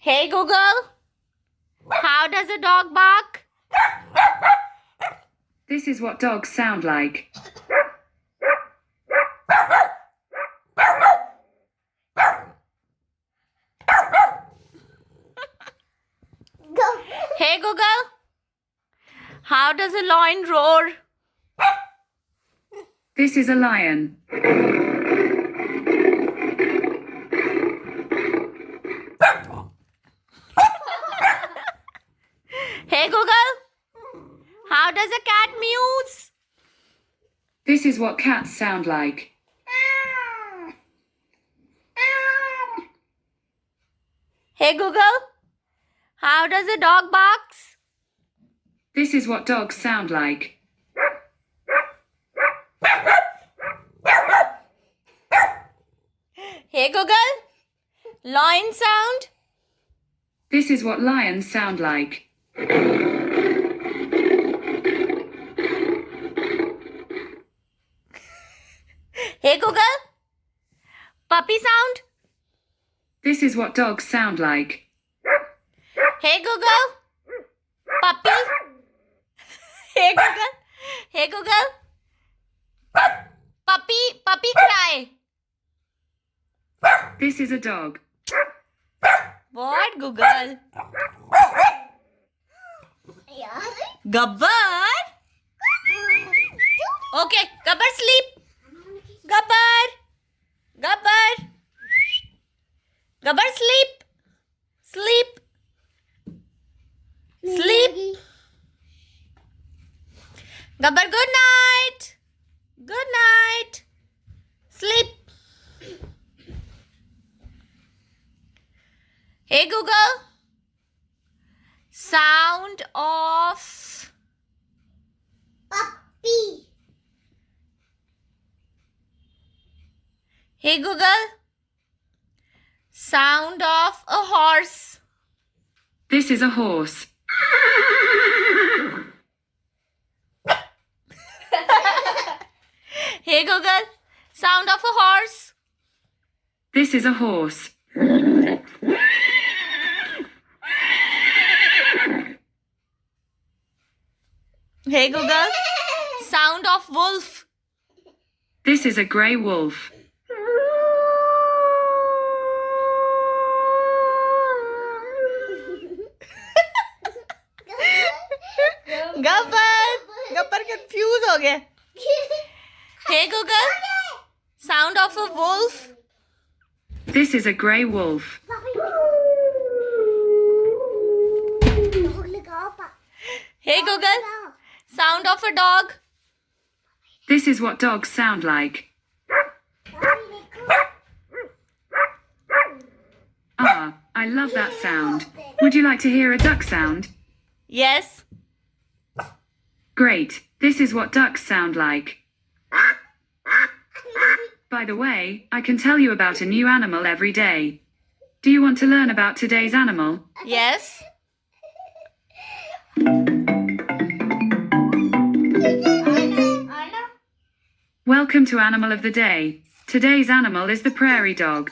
Hey Google, how does a dog bark? This is what dogs sound like. Hey Google, how does a lion roar? This is a lion. Hey Google, how does a cat mews? This is what cats sound like. Hey Google, how does a dog barks? This is what dogs sound like. Hey Google, lion sound? This is what lions sound like. Hey Google, puppy sound? This is what dogs sound like. Hey Google, puppy? Hey Google, puppy cry. This is a dog. What Google? Gabbar? Okay, Gabbar sleep. Gabbar. Gabbar sleep. Sleep. Gabbar good night. Sleep. Hey Google, sound of puppy. Hey Google, sound of a horse. This is a horse. Hey Google, sound of a horse. This is a horse. Hey Google, sound of wolf. This is a grey wolf. Gabbar confuse हो गया. Hey Google, sound of a wolf. This is a grey wolf. Hey Google, sound of a dog. This is what dogs sound like. Ah, I love that sound. Would you like to hear a duck sound? Yes. Great. This is what ducks sound like. By the way, I can tell you about a new animal every day. Do you want to learn about today's animal? Yes. Welcome to Animal of the Day. Today's animal is the prairie dog.